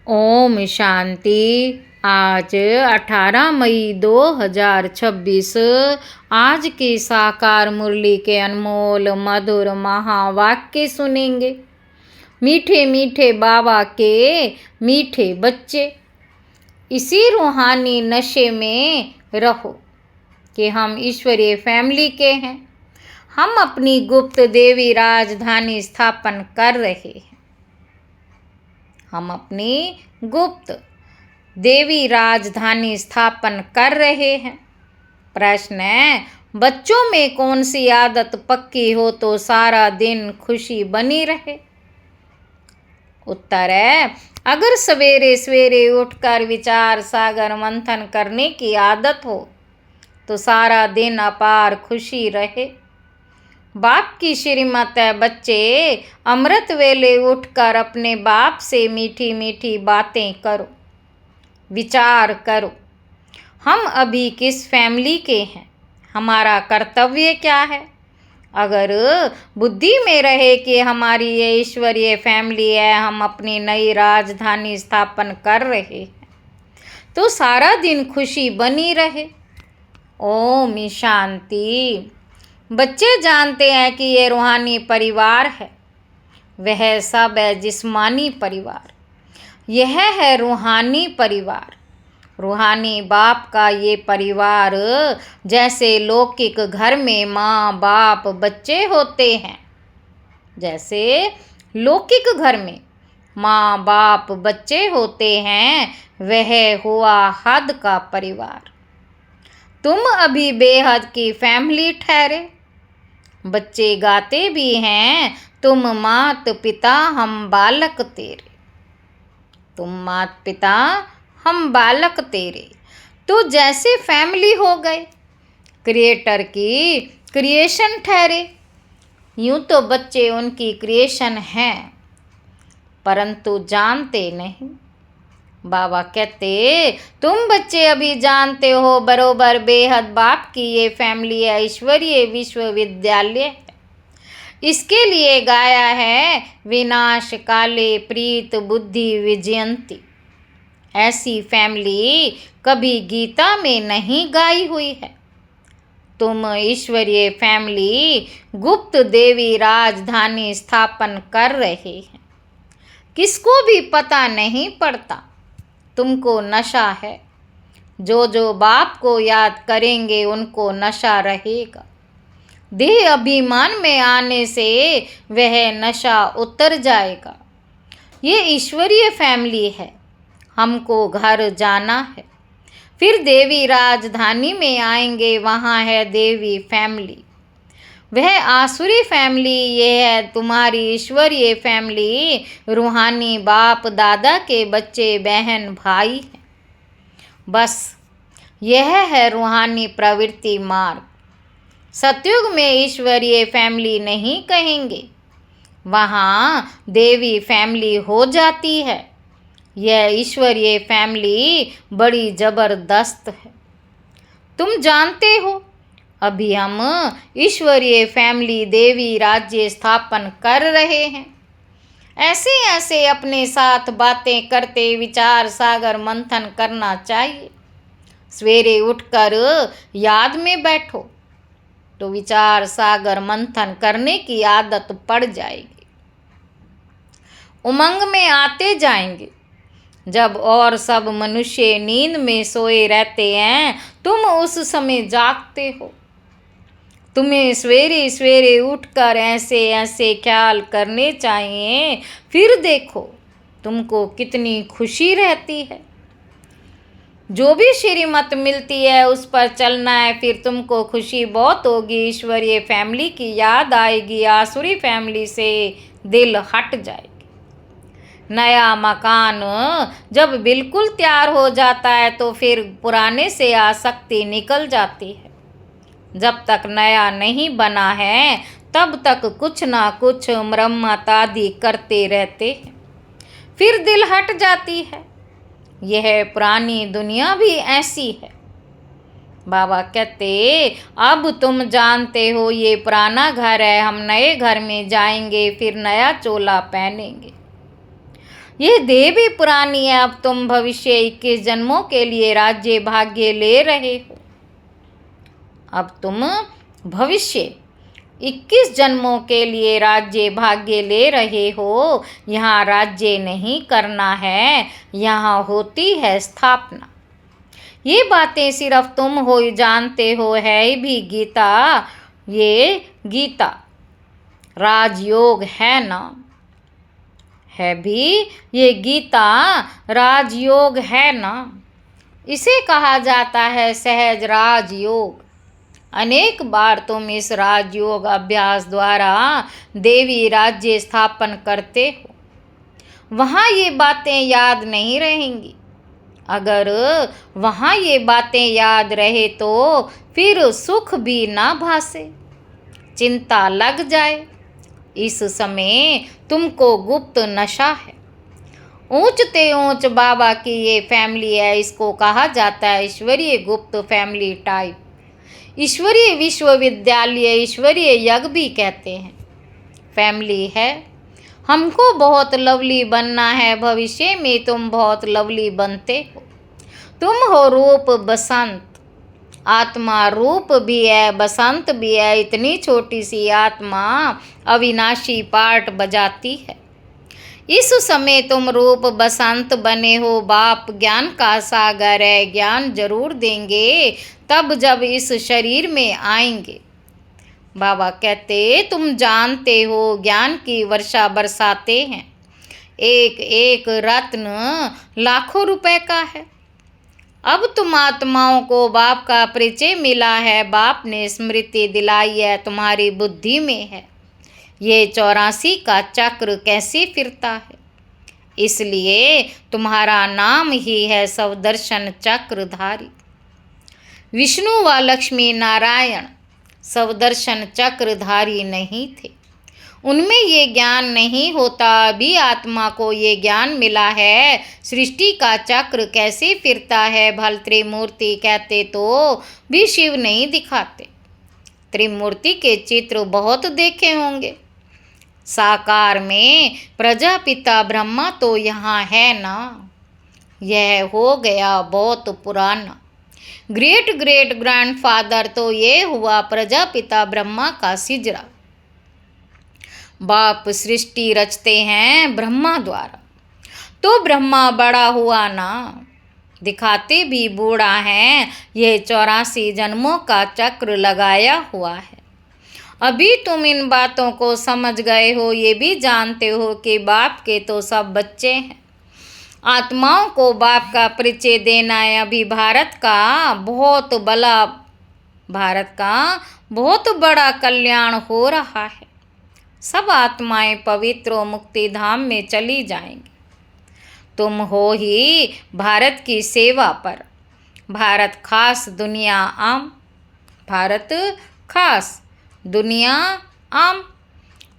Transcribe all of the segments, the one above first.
ओम शांति। आज 18 मई 2026 आज की साकार मुरली के अनमोल मधुर महावाक्य सुनेंगे। मीठे मीठे बाबा के मीठे बच्चे, इसी रूहानी नशे में रहो कि हम ईश्वरीय फैमिली के हैं। हम अपनी गुप्त देवी राजधानी स्थापन कर रहे हैं। हम अपनी गुप्त देवी राजधानी स्थापन कर रहे हैं। प्रश्न है, बच्चों में कौन सी आदत पक्की हो तो सारा दिन खुशी बनी रहे? उत्तर है, अगर सवेरे सवेरे उठकर विचार सागर मंथन करने की आदत हो तो सारा दिन अपार खुशी रहे। बाप की श्रीमत है, बच्चे अमृत वेले उठकर अपने बाप से मीठी मीठी बातें करो, विचार करो। हम अभी किस फैमिली के हैं, हमारा कर्तव्य क्या है? अगर बुद्धि में रहे कि हमारी ये ईश्वरीय फैमिली है, हम अपनी नई राजधानी स्थापन कर रहे हैं, तो सारा दिन खुशी बनी रहे। ओम शांति। बच्चे जानते हैं कि ये रूहानी परिवार है, वह सब है जिस्मानी परिवार। यह है रूहानी परिवार। रूहानी बाप का ये परिवार जैसे लौकिक घर में माँ बाप बच्चे होते हैं, जैसे लौकिक घर में माँ बाप बच्चे होते हैं, वह हुआ हद का परिवार। तुम अभी बेहद की फैमिली ठहरे। बच्चे गाते भी हैं, तुम मात पिता हम बालक तेरे। तुम मात पिता हम बालक तेरे, तो जैसे फैमिली हो गए, क्रिएटर की क्रिएशन ठहरे। यूं तो बच्चे उनकी क्रिएशन हैं, परंतु जानते नहीं। बाबा कहते, तुम बच्चे अभी जानते हो बरोबर बेहद बाप की ये फैमिली है, ईश्वरीय विश्वविद्यालय है। इसके लिए गाया है, विनाश काले प्रीत बुद्धि विजयंती। ऐसी फैमिली कभी गीता में नहीं गाई हुई है। तुम ईश्वरीय फैमिली गुप्त देवी राजधानी स्थापन कर रहे हैं। किसको भी पता नहीं पड़ता, तुमको नशा है। जो जो बाप को याद करेंगे उनको नशा रहेगा। देह अभिमान में आने से वह नशा उतर जाएगा। ये ईश्वरीय फैमिली है, हमको घर जाना है, फिर देवी राजधानी में आएंगे, वहाँ है देवी फैमिली। वह आसुरी फैमिली, ये है तुम्हारी ईश्वरीय फैमिली। रूहानी बाप दादा के बच्चे बहन भाई हैं। बस यह है रूहानी प्रवृत्ति मार्ग। सतयुग में ईश्वरीय फैमिली नहीं कहेंगे, वहाँ देवी फैमिली हो जाती है। यह ईश्वरीय फैमिली बड़ी जबरदस्त है। तुम जानते हो, अभी हम ईश्वरीय फैमिली देवी राज्य स्थापन कर रहे हैं। ऐसे ऐसे अपने साथ बातें करते विचार सागर मंथन करना चाहिए। सवेरे उठकर याद में बैठो तो विचार सागर मंथन करने की आदत पड़ जाएगी। उमंग में आते जाएंगे। जब और सब मनुष्य नींद में सोए रहते हैं, तुम उस समय जागते हो। तुम्हें सवेरे सवेरे उठकर ऐसे ऐसे ख्याल करने चाहिए, फिर देखो तुमको कितनी खुशी रहती है। जो भी श्रीमत मिलती है उस पर चलना है, फिर तुमको खुशी बहुत होगी। ईश्वरीय फैमिली की याद आएगी, आसुरी फैमिली से दिल हट जाएगी। नया मकान जब बिल्कुल तैयार हो जाता है तो फिर पुराने से आसक्ति निकल जाती है। जब तक नया नहीं बना है तब तक कुछ ना कुछ मरम्मत आदि करते रहते हैं, फिर दिल हट जाती है। यह पुरानी दुनिया भी ऐसी है। बाबा कहते, अब तुम जानते हो ये पुराना घर है, हम नए घर में जाएंगे, फिर नया चोला पहनेंगे। ये देह भी पुरानी है, अब तुम भविष्य 21 जन्मों के लिए राज्य भाग्य ले रहे हो। अब तुम भविष्य 21 जन्मों के लिए राज्य भाग्य ले रहे हो। यहाँ राज्य नहीं करना है, यहाँ होती है स्थापना। ये बातें सिर्फ तुम हो जानते हो, है भी गीता, ये गीता राजयोग है ना, है भी ये गीता राजयोग है ना। इसे कहा जाता है सहज राजयोग। अनेक बार तुम इस राजयोग अभ्यास द्वारा देवी राज्य स्थापन करते हो। वहाँ ये बातें याद नहीं रहेंगी। अगर वहाँ ये बातें याद रहे तो फिर सुख भी ना भासे, चिंता लग जाए। इस समय तुमको गुप्त नशा है। ऊंचते ऊंच बाबा की ये फैमिली है, इसको कहा जाता है ईश्वरीय गुप्त फैमिली टाइप। ईश्वरीय विश्वविद्यालय, ईश्वरीय यज्ञ भी कहते हैं फैमिली है। हमको बहुत लवली बनना है, भविष्य में तुम बहुत लवली बनते हो। तुम हो रूप बसंत, आत्मा रूप भी है बसंत भी है। इतनी छोटी सी आत्मा अविनाशी पार्ट बजाती है। इस समय तुम रूप बसंत बने हो। बाप ज्ञान का सागर है, ज्ञान जरूर देंगे तब जब इस शरीर में आएंगे। बाबा कहते तुम जानते हो ज्ञान की वर्षा बरसाते हैं। एक एक रत्न लाखों रुपए का है। अब तुम आत्माओं को बाप का परिचय मिला है, बाप ने स्मृति दिलाई है, तुम्हारी बुद्धि में है ये 84 का चक्र कैसे फिरता है। इसलिए तुम्हारा नाम ही है सवदर्शन चक्रधारी। विष्णु व लक्ष्मी नारायण सवदर्शन चक्रधारी नहीं थे, उनमें ये ज्ञान नहीं होता। अभी आत्मा को ये ज्ञान मिला है सृष्टि का चक्र कैसे फिरता है। भल त्रिमूर्ति कहते तो भी शिव नहीं दिखाते। त्रिमूर्ति के चित्र बहुत देखे होंगे। साकार में प्रजापिता ब्रह्मा तो यहाँ है ना, यह हो गया बहुत पुराना। ग्रेट ग्रेट ग्रैंडफादर तो ये हुआ प्रजापिता ब्रह्मा का सिजरा। बाप सृष्टि रचते हैं ब्रह्मा द्वारा, तो ब्रह्मा बड़ा हुआ ना, दिखाते भी बूढ़ा है। यह 84 जन्मों का चक्र लगाया हुआ है। अभी तुम इन बातों को समझ गए हो, ये भी जानते हो कि बाप के तो सब बच्चे हैं। आत्माओं को बाप का परिचय देना है। अभी भारत का बहुत बड़ा कल्याण हो रहा है। सब आत्माएं पवित्र और मुक्ति धाम में चली जाएंगी। तुम हो ही भारत की सेवा पर। भारत खास दुनिया आम, भारत खास दुनिया आम।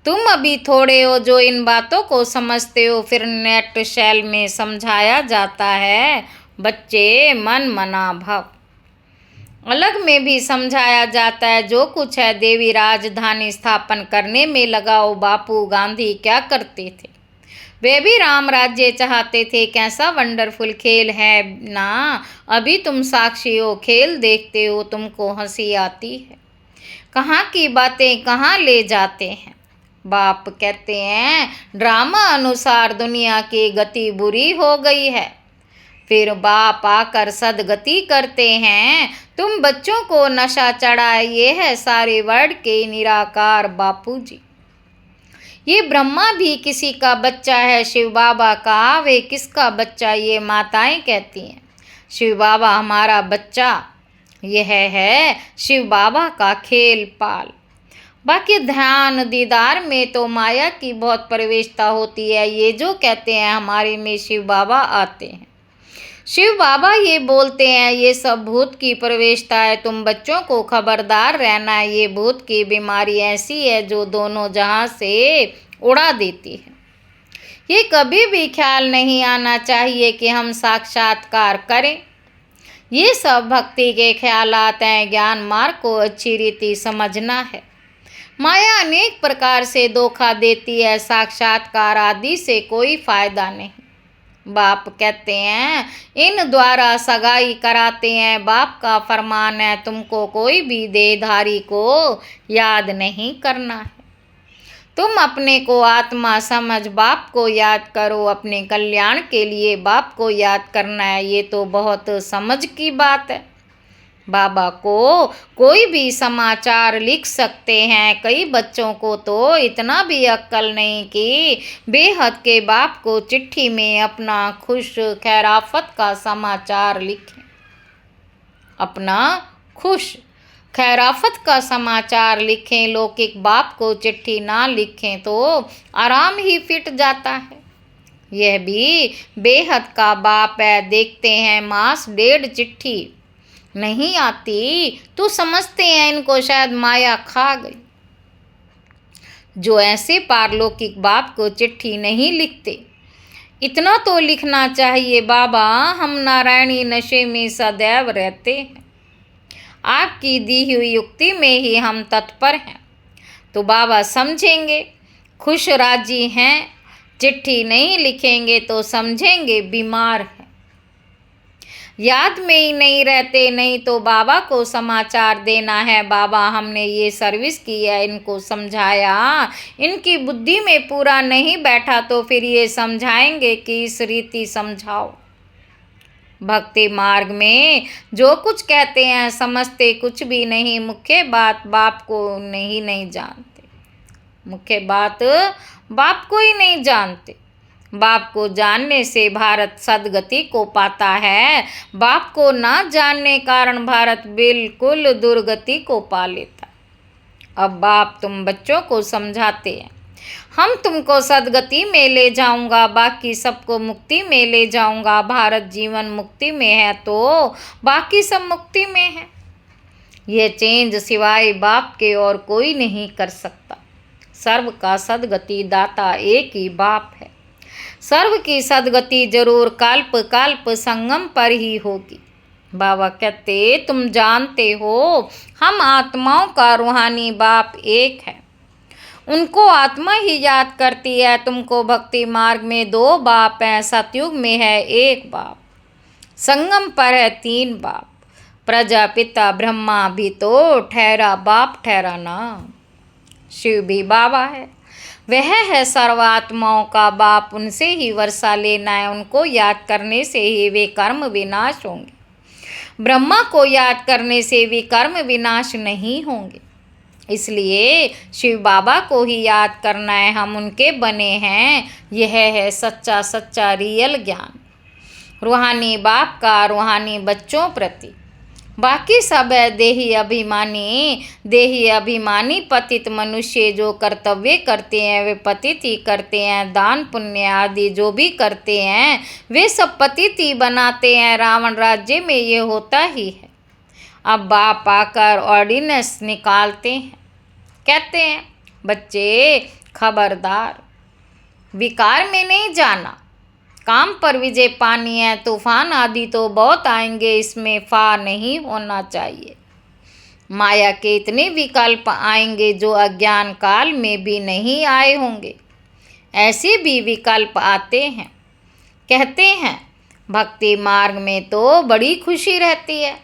तुम अभी थोड़े हो जो इन बातों को समझते हो, फिर नेट शैल में समझाया जाता है बच्चे मन मना भाव। अलग में भी समझाया जाता है जो कुछ है देवी राजधानी स्थापन करने में लगाओ। बापू गांधी क्या करते थे, वे भी राम राज्य चाहते थे। कैसा वंडरफुल खेल है ना। अभी तुम साक्षी हो, खेल देखते हो, तुमको हंसी आती है। कहाँ की बातें कहाँ ले जाते हैं। बाप कहते हैं ड्रामा अनुसार दुनिया की गति बुरी हो गई है, फिर बाप आकर सदगति करते हैं। तुम बच्चों को नशा चढ़ाए, ये है सारे वर्ड के निराकार बापूजी। ये ब्रह्मा भी किसी का बच्चा है, शिव बाबा का। वे किसका बच्चा, ये माताएं कहती हैं शिव बाबा हमारा बच्चा। यह है शिव बाबा का खेल पाल। बाकी ध्यान दीदार में तो माया की बहुत प्रवेशता होती है। ये जो कहते हैं हमारे में शिव बाबा आते हैं, शिव बाबा ये बोलते हैं ये सब भूत की प्रवेशता है। तुम बच्चों को खबरदार रहना है, ये भूत की बीमारी ऐसी है जो दोनों जहां से उड़ा देती है। ये कभी भी ख्याल नहीं आना चाहिए कि हम साक्षात्कार करें। ये सब भक्ति के ख्यालात हैं। ज्ञान मार्ग को अच्छी रीति समझना है। माया अनेक प्रकार से धोखा देती है, साक्षात्कार आदि से कोई फायदा नहीं। बाप कहते हैं इन द्वारा सगाई कराते हैं, बाप का फरमान है तुमको कोई भी देहधारी को याद नहीं करना है। तुम अपने को आत्मा समझ बाप को याद करो, अपने कल्याण के लिए बाप को याद करना है। ये तो बहुत समझ की बात है। बाबा को कोई भी समाचार लिख सकते हैं। कई बच्चों को तो इतना भी अक्ल नहीं कि बेहद के बाप को चिट्ठी में अपना खुश खैराफत का समाचार लिखें। अपना खुश खैराफत का समाचार लिखें, लौकिक बाप को चिट्ठी ना लिखें तो आराम ही फिट जाता है। यह भी बेहद का बाप है। देखते हैं मास डेढ़ चिट्ठी नहीं आती तो समझते हैं इनको शायद माया खा गई। जो ऐसे पारलौकिक बाप को चिट्ठी नहीं लिखते, इतना तो लिखना चाहिए, बाबा हम नारायणी नशे में सदैव रहते हैं, आपकी दी हुई युक्ति में ही हम तत्पर हैं। तो बाबा समझेंगे खुश राजी हैं, चिट्ठी नहीं लिखेंगे तो समझेंगे बीमार हैं, याद में ही नहीं रहते। नहीं तो बाबा को समाचार देना है, बाबा हमने ये सर्विस की है, इनको समझाया, इनकी बुद्धि में पूरा नहीं बैठा तो फिर ये समझाएंगे कि इस रीति समझाओ। भक्ति मार्ग में जो कुछ कहते हैं समझते कुछ भी नहीं। मुख्य बात बाप को नहीं जानते, मुख्य बात बाप को ही नहीं जानते। बाप को जानने से भारत सदगति को पाता है, बाप को ना जानने कारण भारत बिल्कुल दुर्गति को पा लेता। अब बाप तुम बच्चों को समझाते हैं, हम तुमको सदगति में ले जाऊंगा, बाकी सबको मुक्ति में ले जाऊंगा। भारत जीवन मुक्ति में है तो बाकी सब मुक्ति में है। यह चेंज सिवाय बाप के और कोई नहीं कर सकता। सर्व का सदगति दाता एक ही बाप है। सर्व की सदगति जरूर काल्प काल्प संगम पर ही होगी। बाबा कहते तुम जानते हो हम आत्माओं का रूहानी बाप एक है, उनको आत्मा ही याद करती है। तुमको भक्ति मार्ग में दो बाप हैं, सतयुग में है एक बाप, संगम पर है तीन बाप। प्रजापिता ब्रह्मा भी तो ठहरा बाप ठहरा ना, शिव भी बाबा है, वह है सर्वात्माओं का बाप। उनसे ही वर्षा लेना है, उनको याद करने से ही वे कर्म विनाश होंगे। ब्रह्मा को याद करने से वे कर्म विनाश नहीं होंगे। इसलिए शिव बाबा को ही याद करना है, हम उनके बने हैं। यह है सच्चा सच्चा रियल ज्ञान, रूहानी बाप का रूहानी बच्चों प्रति। बाकी सब है देही अभिमानी। देही अभिमानी पतित मनुष्य जो कर्तव्य करते हैं वे पतित ही करते हैं। दान पुण्य आदि जो भी करते हैं वे सब पतित ही बनाते हैं। रावण राज्य में ये होता ही है। अब बाप आकर ऑर्डिनेंस निकालते हैं, कहते हैं बच्चे खबरदार, विकार में नहीं जाना, काम पर विजय पानी है। तूफान आदि तो बहुत आएंगे, इसमें फा नहीं होना चाहिए। माया के इतने विकल्प आएंगे जो अज्ञान काल में भी नहीं आए होंगे, ऐसे भी विकल्प आते हैं। कहते हैं भक्ति मार्ग में तो बड़ी खुशी रहती है।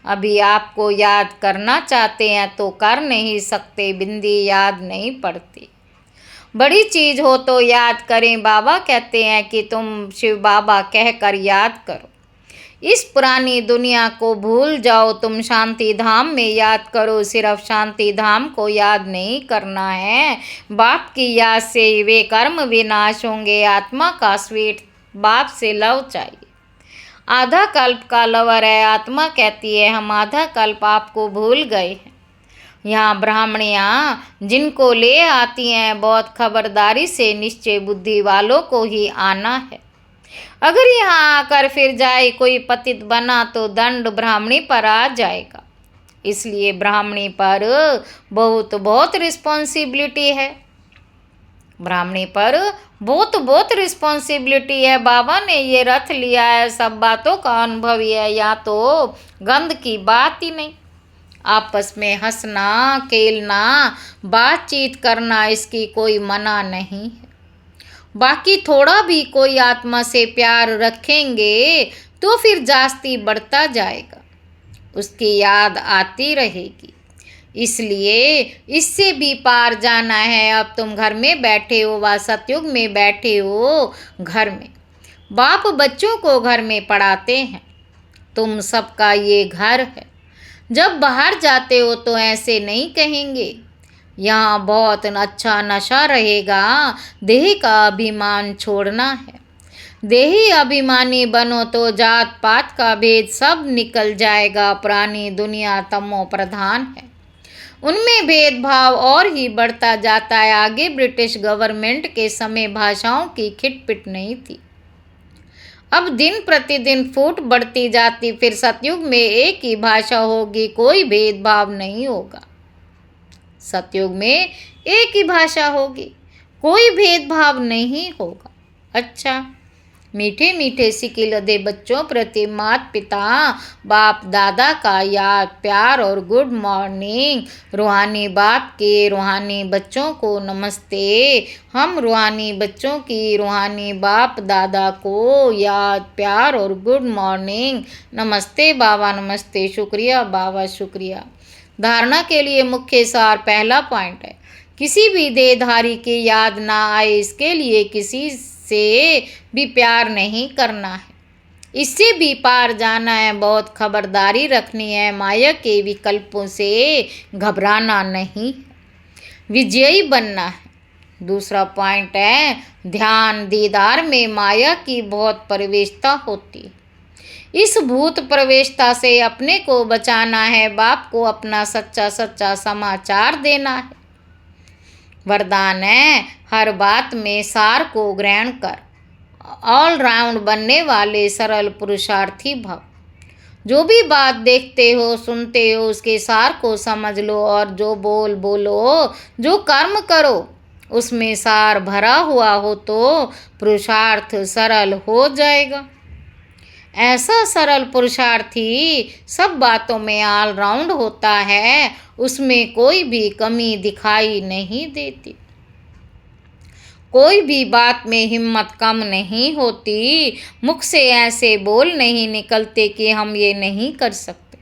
अभी आपको याद करना चाहते हैं तो कर नहीं सकते, बिंदी याद नहीं पड़ती। बड़ी चीज़ हो तो याद करें। बाबा कहते हैं कि तुम शिव बाबा कहकर याद करो। इस पुरानी दुनिया को भूल जाओ, तुम शांति धाम में याद करो। सिर्फ शांति धाम को याद नहीं करना है, बाप की याद से वे कर्म विनाश होंगे। आत्मा का स्वीट बाप से लव चाहिए। आधा कल्प का लवर है। आत्मा कहती है हम आधा कल्प आपको भूल गए हैं। यहाँ ब्राह्मणियाँ जिनको ले आती हैं बहुत खबरदारी से निश्चय बुद्धि वालों को ही आना है। अगर यहाँ आकर फिर जाए कोई पतित बना तो दंड ब्राह्मणी पर आ जाएगा। इसलिए ब्राह्मणी पर बहुत रिस्पॉन्सिबिलिटी है। ब्राह्मणी पर बहुत रिस्पॉन्सिबिलिटी है। बाबा ने ये रथ लिया है, सब बातों का अनुभव है, या तो गंध की बात ही नहीं। आपस में हंसना खेलना बातचीत करना इसकी कोई मना नहीं है। बाकी थोड़ा भी कोई आत्मा से प्यार रखेंगे तो फिर जास्ती बढ़ता जाएगा, उसकी याद आती रहेगी। इसलिए इससे भी पार जाना है। अब तुम घर में बैठे हो व सतयुग में बैठे हो घर में, बाप बच्चों को घर में पढ़ाते हैं। तुम सबका ये घर है। जब बाहर जाते हो तो ऐसे नहीं कहेंगे यहाँ बहुत अच्छा नशा रहेगा, देह का अभिमान छोड़ना है। देही अभिमानी बनो तो जात पात का भेद सब निकल जाएगा। पुरानी दुनिया तमो प्रधान है, उनमें भेदभाव और ही बढ़ता जाता है। आगे ब्रिटिश गवर्नमेंट के समय भाषाओं की खिटपिट नहीं थी, अब दिन प्रतिदिन फूट बढ़ती जाती। फिर सतयुग में एक ही भाषा होगी, कोई भेदभाव नहीं होगा। सतयुग में एक ही भाषा होगी, कोई भेदभाव नहीं होगा। अच्छा, मीठे मीठे सिकिल दे बच्चों प्रति माता पिता बाप दादा का याद प्यार और गुड मॉर्निंग। रूहानी बाप के रूहानी बच्चों को नमस्ते। हम रूहानी बच्चों की रूहानी बाप दादा को याद प्यार और गुड मॉर्निंग। नमस्ते बाबा, नमस्ते, शुक्रिया बाबा, शुक्रिया। धारणा के लिए मुख्य सार पहला पॉइंट है, किसी भी देहधारी की याद ना आए, इसके लिए किसी से भी प्यार नहीं करना है, इससे भी पार जाना है। बहुत खबरदारी रखनी है, माया के विकल्पों से घबराना नहीं, विजयी बनना है। दूसरा पॉइंट है, ध्यान दीदार में माया की बहुत प्रवेशता होती है, इस भूत प्रवेशता से अपने को बचाना है। बाप को अपना सच्चा सच्चा समाचार देना है। वरदान है, हर बात में सार को ग्रहण कर, ऑलराउंड बनने वाले सरल पुरुषार्थी भव। जो भी बात देखते हो सुनते हो उसके सार को समझ लो, और जो बोल बोलो जो कर्म करो उसमें सार भरा हुआ हो तो पुरुषार्थ सरल हो जाएगा। ऐसा सरल पुरुषार्थी सब बातों में ऑलराउंड होता है, उसमें कोई भी कमी दिखाई नहीं देती, कोई भी बात में हिम्मत कम नहीं होती, मुख से ऐसे बोल नहीं निकलते कि हम ये नहीं कर सकते।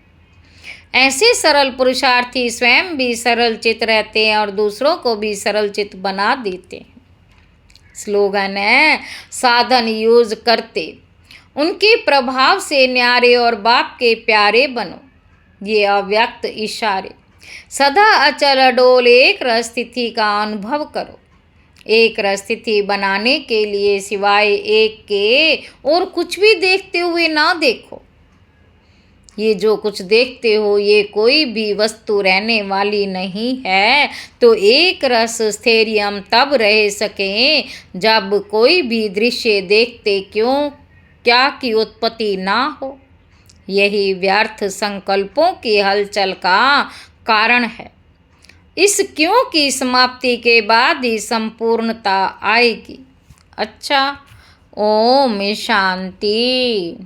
ऐसे सरल पुरुषार्थी स्वयं भी सरल चित रहते हैं और दूसरों को भी सरल चित बना देते हैं। स्लोगन है, साधन यूज करते उनके प्रभाव से न्यारे और बाप के प्यारे बनो। ये अव्यक्त इशारे सदा अचल अडोल एक रस स्थिति का अनुभव करो। एक रस स्थिति बनाने के लिए सिवाय एक के और कुछ भी देखते हुए ना देखो। ये जो कुछ देखते हो ये कोई भी वस्तु रहने वाली नहीं है, तो एक रस स्थैर्यम तब रह सके जब कोई भी दृश्य देखते क्यों क्या की उत्पत्ति ना हो। यही व्यर्थ संकल्पों की हलचल का कारण है। इस क्यों की समाप्ति के बाद ही संपूर्णता आएगी। अच्छा, ओम शांति।